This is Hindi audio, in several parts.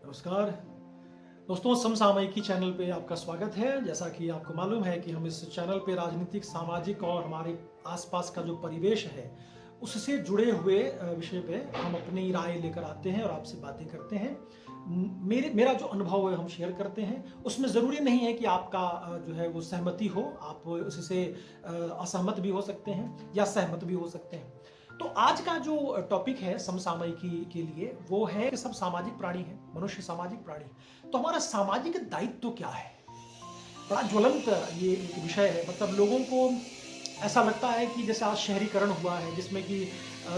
नमस्कार दोस्तों, समसामयिकी चैनल पे आपका स्वागत है। जैसा कि आपको मालूम है कि हम इस चैनल पे राजनीतिक, सामाजिक और हमारे आसपास का जो परिवेश है उससे जुड़े हुए विषय पे हम अपनी राय लेकर आते हैं और आपसे बातें करते हैं। मेरा जो अनुभव है हम शेयर करते हैं। उसमें ज़रूरी नहीं है कि आपका जो है वो सहमति हो, आप उससे असहमत भी हो सकते हैं या सहमत भी हो सकते हैं। तो आज का जो टॉपिक है समसामयिकी के लिए वो है कि सब सामाजिक प्राणी हैं, मनुष्य सामाजिक प्राणी है। तो हमारा सामाजिक दायित्व क्या है? बड़ा ज्वलंत ये एक विषय है। मतलब लोगों को ऐसा लगता है कि जैसे आज शहरीकरण हुआ है, जिसमें कि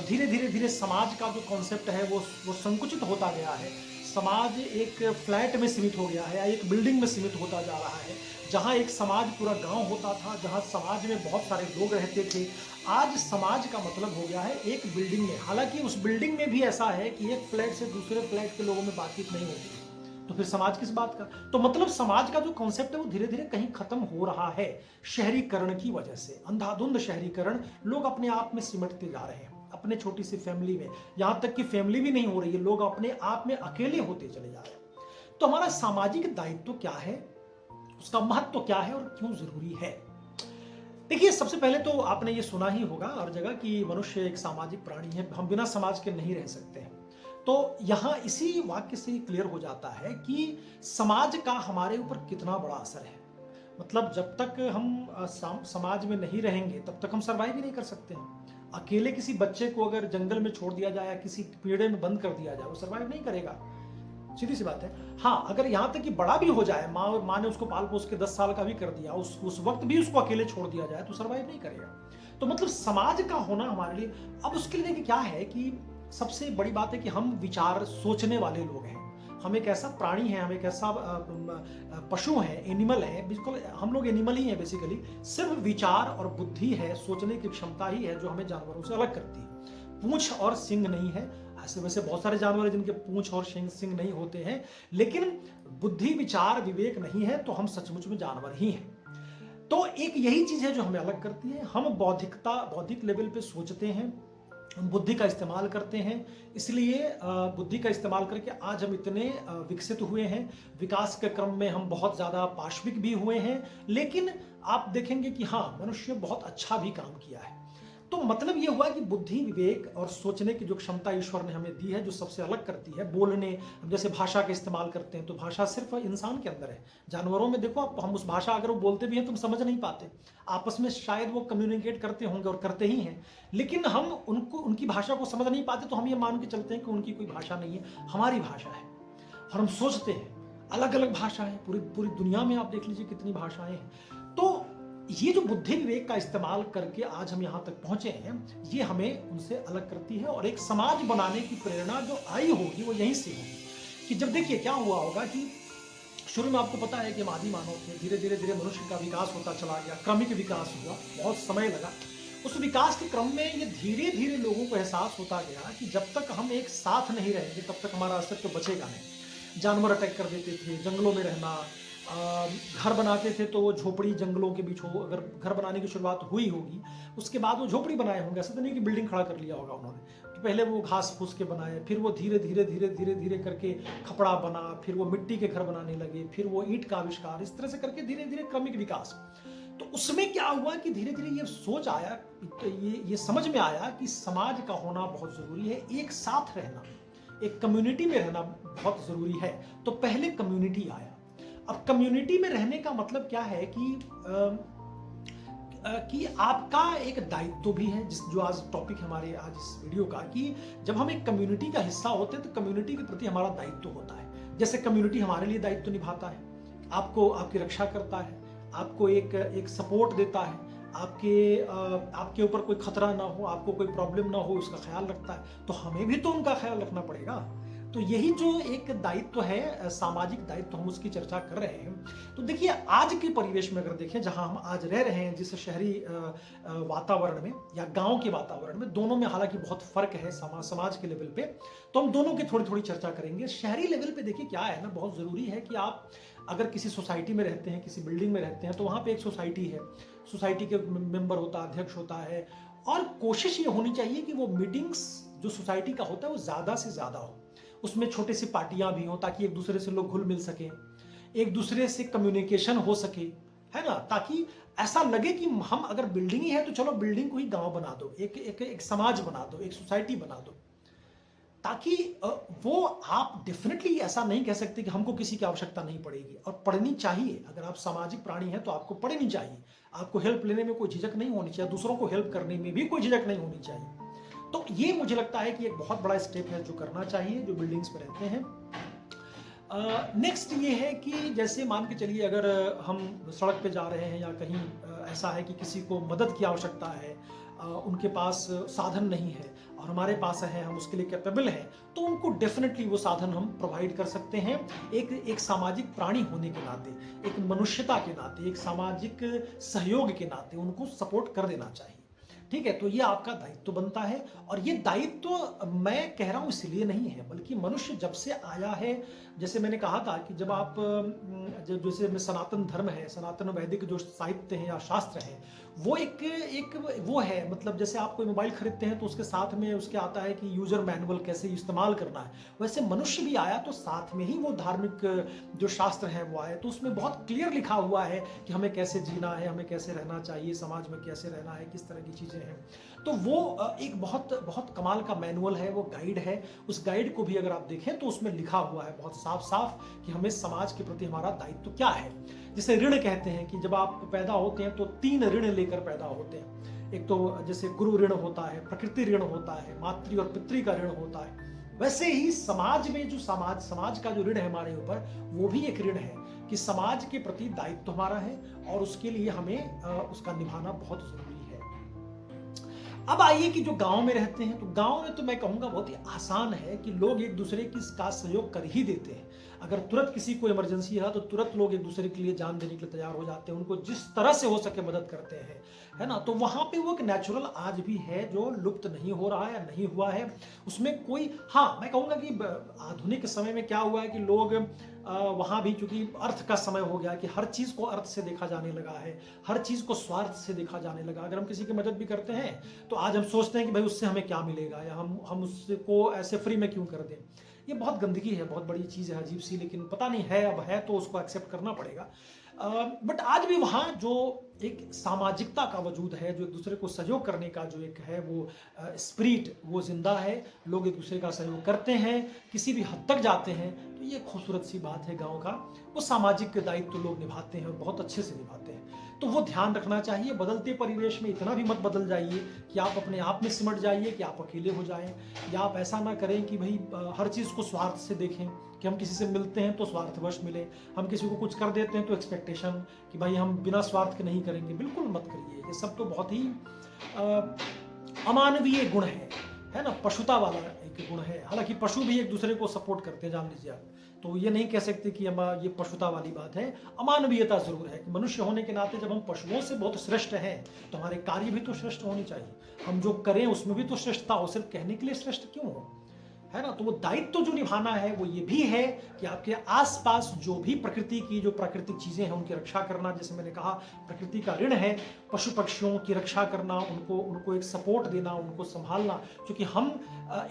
धीरे धीरे धीरे समाज का जो कॉन्सेप्ट है वो संकुचित होता गया है। समाज एक फ्लैट में सीमित हो गया है या एक बिल्डिंग में सीमित होता जा रहा है। जहाँ एक समाज पूरा गांव होता था, जहाँ समाज में बहुत सारे लोग रहते थे, आज समाज का मतलब हो गया है एक बिल्डिंग में। हालांकि उस बिल्डिंग में भी ऐसा है कि एक फ्लैट से दूसरे फ्लैट के लोगों में बातचीत नहीं होती। तो फिर समाज किस बात का? तो मतलब समाज का जो कॉन्सेप्ट है वो धीरे धीरे कहीं खत्म हो रहा है शहरीकरण की वजह से। अंधाधुंध शहरीकरण, लोग अपने आप में सिमटते जा रहे हैं, अपने छोटी सी फैमिली में। यहां तक कि फैमिली भी नहीं हो रही है, लोग अपने आप में अकेले होते चले जा रहे हैं। तो हमारा सामाजिक दायित्व क्या है, उसका महत्व क्या है और क्यों जरूरी है? देखिए, सबसे पहले तो आपने ये सुना ही होगा हर जगह कि मनुष्य एक सामाजिक प्राणी है, हम बिना समाज के नहीं रह सकते हैं। तो यहाँ इसी वाक्य से क्लियर हो जाता है कि समाज का हमारे ऊपर कितना बड़ा असर है। मतलब जब तक हम समाज में नहीं रहेंगे तब तक हम सर्वाइव ही नहीं कर सकते हैं। अकेले किसी बच्चे को अगर जंगल में छोड़ दिया जाए या किसी पेड़े में बंद कर दिया जाए, वो सर्वाइव नहीं करेगा। सीधी सी बात है। हाँ, अगर यहाँ तक कि बड़ा भी हो जाए, माँ ने उसको पाल पोस के 10 साल का भी कर दिया, उस वक्त भी उसको अकेले छोड़ दिया जाए तो सर्वाइव नहीं करेगा। तो मतलब समाज का होना हमारे लिए, अब उसके लिए देखिए क्या है कि सबसे बड़ी बात है कि हम विचार सोचने वाले लोग हैं। हम एक ऐसा प्राणी है, हम एक ऐसा पशु है, एनिमल है। बिल्कुल हम लोग एनिमल ही हैं बेसिकली। सिर्फ विचार और बुद्धि है, सोचने की क्षमता ही है जो हमें जानवरों से अलग करती है। पूंछ और सिंग नहीं है। ऐसे वैसे बहुत सारे जानवर हैं जिनके पूंछ और सिंग नहीं होते हैं, लेकिन बुद्धि, विचार, विवेक नहीं है तो हम सचमुच में जानवर ही हैं। तो एक यही चीज है जो हमें अलग करती है। हम बौद्धिक लेवल पे सोचते हैं, हम बुद्धि का इस्तेमाल करते हैं। इसलिए बुद्धि का इस्तेमाल करके आज हम इतने विकसित हुए हैं। विकास के क्रम में हम बहुत ज़्यादा पाश्विक भी हुए हैं। लेकिन आप देखेंगे कि हाँ, मनुष्य बहुत अच्छा भी काम किया है। तो मतलब ये हुआ कि बुद्धि, विवेक और सोचने की जो क्षमता ईश्वर ने हमें दी है, जो सबसे अलग करती है। बोलने, हम जैसे भाषा का इस्तेमाल करते हैं तो भाषा सिर्फ इंसान के अंदर है। जानवरों में देखो आप, हम उस भाषा अगर वो बोलते भी हैं तो हम समझ नहीं पाते। आपस में शायद वो कम्युनिकेट करते होंगे और करते ही हैं, लेकिन हम उनकी भाषा को समझ नहीं पाते। तो हम ये मान के चलते हैं कि उनकी कोई भाषा नहीं है, हमारी भाषा है। और हम सोचते हैं। अलग अलग भाषा है, पूरी पूरी दुनिया में आप देख लीजिए कितनी भाषाएं हैं। तो ये जो बुद्धि विवेक का इस्तेमाल करके आज हम यहाँ तक पहुंचे हैं, ये हमें उनसे अलग करती है। और एक समाज बनाने की प्रेरणा जो आई होगी वो यहीं से होगी। कि जब देखिए क्या हुआ होगा कि शुरू में आपको पता है कि हम आदि मानव थे, धीरे धीरे धीरे मनुष्य का विकास होता चला गया, क्रमिक विकास हुआ, बहुत समय लगा। उस विकास के क्रम में ये धीरे धीरे लोगों को एहसास होता गया कि जब तक हम एक साथ नहीं रहेंगे तब तक हमारा अस्तित्व बचेगा नहीं। जानवर अटैक कर देते थे, जंगलों में रहना, घर बनाते थे तो वो झोपड़ी जंगलों के बीच हो। अगर घर बनाने की शुरुआत हुई होगी उसके बाद वो झोपड़ी बनाए होंगे। ऐसा तो नहीं कि बिल्डिंग खड़ा कर लिया होगा उन्होंने। तो पहले वो घास फूस के बनाए, फिर वो धीरे धीरे धीरे धीरे धीरे करके खपड़ा बना, फिर वो मिट्टी के घर बनाने लगे, फिर वो ईंट का आविष्कार, इस तरह से करके धीरे धीरे क्रमिक विकास। तो उसमें क्या हुआ कि धीरे धीरे ये सोच आया, तो ये समझ में आया कि समाज का होना बहुत जरूरी है, एक साथ रहना, एक कम्युनिटी में रहना बहुत जरूरी है। तो पहले कम्युनिटी आया। अब कम्युनिटी में रहने का मतलब क्या है कि आपका एक दायित्व भी है, जिस जो आज टॉपिक है हमारे आज इस वीडियो का, कि जब हम एक कम्युनिटी का हिस्सा होते हैं तो कम्युनिटी के प्रति हमारा दायित्व होता है। जैसे कम्युनिटी हमारे लिए दायित्व निभाता है, आपको आपकी रक्षा करता है, आपको एक सपोर्ट देता है, आपके ऊपर कोई खतरा ना हो, आपको कोई प्रॉब्लम ना हो, उसका ख्याल रखता है। तो हमें भी तो उनका ख्याल रखना पड़ेगा। तो यही जो एक दायित्व है, सामाजिक दायित्व, हम उसकी चर्चा कर रहे हैं। तो देखिए, आज के परिवेश में अगर देखें, जहां हम आज रह रहे हैं, जिस शहरी वातावरण में या गांव के वातावरण में, दोनों में हालांकि बहुत फर्क है समाज के लेवल पे। तो हम दोनों की थोड़ी थोड़ी चर्चा करेंगे। शहरी लेवल पे देखिए क्या है ना, बहुत जरूरी है कि आप अगर किसी सोसाइटी में रहते हैं, किसी बिल्डिंग में रहते हैं, तो वहां पे एक सोसाइटी है, सोसाइटी के मेंबर होता है, अध्यक्ष होता है। और कोशिश ये होनी चाहिए कि वो मीटिंग्स जो सोसाइटी का होता है वो ज्यादा से ज्यादा हो। उसमें छोटी सी पार्टियां भी हों ताकि एक दूसरे से लोग घुल मिल सके, एक दूसरे से कम्युनिकेशन हो सके, है ना, ताकि ऐसा लगे कि हम अगर बिल्डिंग ही है तो चलो बिल्डिंग को ही गांव बना दो, एक समाज बना दो, एक सोसाइटी बना दो, ताकि वो आप डेफिनेटली ऐसा नहीं कह सकते कि हमको किसी की आवश्यकता नहीं पड़ेगी, और पढ़नी चाहिए। अगर आप सामाजिक प्राणी हैं तो आपको पढ़नी चाहिए, आपको हेल्प लेने में कोई झिझक नहीं होनी चाहिए, दूसरों को हेल्प करने में भी कोई झिझक नहीं होनी चाहिए। तो ये मुझे लगता है कि एक बहुत बड़ा स्टेप है जो करना चाहिए जो बिल्डिंग्स में रहते हैं। नेक्स्ट ये है कि जैसे मान के चलिए अगर हम सड़क पे जा रहे हैं या कहीं ऐसा है कि किसी को मदद की आवश्यकता है, उनके पास साधन नहीं है और हमारे पास है, हम उसके लिए कैपेबल हैं, तो उनको डेफिनेटली वो साधन हम प्रोवाइड कर सकते हैं। एक सामाजिक प्राणी होने के नाते, एक मनुष्यता के नाते, एक सामाजिक सहयोग के नाते उनको सपोर्ट कर देना चाहिए। ठीक है, तो ये आपका दायित्व बनता है। और ये दायित्व मैं कह रहा हूं इसलिए नहीं है, बल्कि मनुष्य जब से आया है, जैसे मैंने कहा था कि जब आप जैसे में सनातन धर्म है, सनातन वैदिक जो साहित्य है या शास्त्र है, वो एक वो है, मतलब जैसे आप कोई मोबाइल खरीदते हैं तो उसके साथ में उसके आता है कि यूजर मैनुअल कैसे इस्तेमाल करना है, वैसे मनुष्य भी आया तो साथ में ही वो धार्मिक जो शास्त्र है वो आए, तो उसमें बहुत क्लियर लिखा हुआ है कि हमें कैसे जीना है, हमें कैसे रहना चाहिए, समाज में कैसे रहना है, किस तरह की चीजें हैं। तो वो एक बहुत बहुत कमाल का मैनुअल है, वो गाइड है। उस गाइड को भी अगर आप देखें तो उसमें लिखा हुआ है बहुत साफ साफ कि हमें समाज के प्रति हमारा दायित्व क्या है। जिसे ऋण कहते हैं कि जब आप पैदा होते हैं तो 3 ऋण लेकर पैदा होते हैं। एक तो जैसे गुरु ऋण होता है, प्रकृति ऋण होता है, मातृ और पितृ का ऋण होता है। वैसे ही समाज में जो समाज का जो ऋण है हमारे ऊपर, वो भी एक ऋण है कि समाज के प्रति दायित्व हमारा है और उसके लिए हमें उसका निभाना बहुत जरूरी है। अब आइए कि जो गांव में रहते हैं, तो गांव में तो मैं कहूंगा बहुत ही आसान है कि लोग एक दूसरे का सहयोग कर ही देते हैं। अगर तुरंत किसी को इमरजेंसी है तो तुरंत लोग एक दूसरे के लिए जान देने के लिए तैयार हो जाते हैं, उनको जिस तरह से हो सके मदद करते हैं, है ना। तो वहां पे वो एक नेचुरल आज भी है जो लुप्त नहीं हो रहा है या नहीं हुआ है, उसमें कोई, हाँ मैं कहूंगा कि आधुनिक समय में क्या हुआ है कि लोग वहां भी, चूंकि अर्थ का समय हो गया कि हर चीज को अर्थ से देखा जाने लगा है, हर चीज को स्वार्थ से देखा जाने लगा। अगर हम किसी की मदद भी करते हैं तो आज हम सोचते हैं कि भाई उससे हमें क्या मिलेगा, या हम उसको ऐसे फ्री में क्यों कर दें। ये बहुत गंदगी है, बहुत बड़ी चीज़ है, अजीब सी, लेकिन पता नहीं है, अब है तो उसको एक्सेप्ट करना पड़ेगा। बट आज भी वहाँ जो एक सामाजिकता का वजूद है, जो एक दूसरे को सहयोग करने का जो एक है वो स्पिरिट, वो जिंदा है। लोग एक दूसरे का सहयोग करते हैं, किसी भी हद तक जाते हैं। तो ये खूबसूरत सी बात है गांव का, वो सामाजिक दायित्व तो लोग निभाते हैं और बहुत अच्छे से निभाते हैं। तो वो ध्यान रखना चाहिए। बदलते परिवेश में इतना भी मत बदल जाइए कि आप अपने आप में सिमट जाइए, कि आप अकेले हो जाएं, या आप ऐसा ना करें कि भाई हर चीज़ को स्वार्थ से देखें, कि हम किसी से मिलते हैं तो स्वार्थवश मिले, हम किसी को कुछ कर देते हैं तो एक्सपेक्टेशन कि भाई हम बिना स्वार्थ के नहीं करेंगे। बिल्कुल मत करिए, ये सब तो बहुत ही अमानवीय गुण है ना, पशुता वाला एक गुण है। हालांकि पशु भी एक दूसरे को सपोर्ट करते हैं, जान लीजिए आप। तो ये नहीं कह सकते कि हम ये पशुता वाली बात है, अमानवीयता जरूर है कि मनुष्य होने के नाते जब हम पशुओं से बहुत श्रेष्ठ हैं तो हमारे कार्य भी तो श्रेष्ठ होने चाहिए। हम जो करें उसमें भी तो श्रेष्ठता हो, सिर्फ कहने के लिए श्रेष्ठ क्यों हो, है ना। तो वो दायित्व जो निभाना है वो ये भी है कि आपके आसपास जो भी प्रकृति की जो प्राकृतिक चीजें हैं उनकी रक्षा करना। जैसे मैंने कहा, प्रकृति का ऋण है पशु पक्षियों की रक्षा करना, उनको एक सपोर्ट देना, उनको संभालना। क्योंकि हम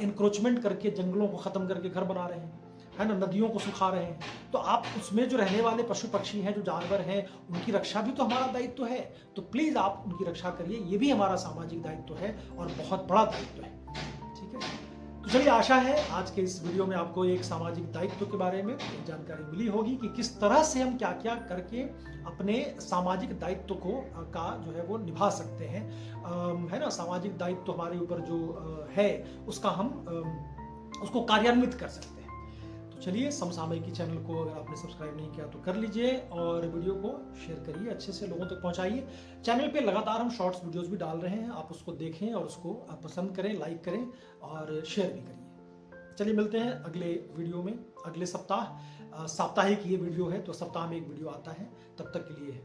इंक्रोचमेंट करके, जंगलों को खत्म करके घर बना रहे हैं, है ना, नदियों को सुखा रहे हैं। तो आप उसमें जो रहने वाले पशु पक्षी हैं, जो जानवर हैं, उनकी रक्षा भी तो हमारा दायित्व है। तो प्लीज आप उनकी रक्षा करिए, ये भी हमारा सामाजिक दायित्व है और बहुत बड़ा दायित्व है। ठीक है, तो चलिए, आशा है आज के इस वीडियो में आपको एक सामाजिक दायित्व के बारे में एक जानकारी मिली होगी कि किस तरह से हम क्या क्या करके अपने सामाजिक दायित्व को का जो है वो निभा सकते हैं, है ना। सामाजिक दायित्व हमारे ऊपर जो है उसका हम उसको कार्यान्वित कर सकते हैं। तो चलिए, समसामयिकी चैनल को अगर आपने सब्सक्राइब नहीं किया तो कर लीजिए और वीडियो को शेयर करिए, अच्छे से लोगों तक पहुंचाइए। चैनल पे लगातार हम शॉर्ट्स वीडियोस भी डाल रहे हैं, आप उसको देखें और उसको पसंद करें, लाइक करें और शेयर भी करिए। चलिए, मिलते हैं अगले वीडियो में अगले सप्ताह। साप्ताहिक ये वीडियो है तो सप्ताह में एक वीडियो आता है। तब तक के लिए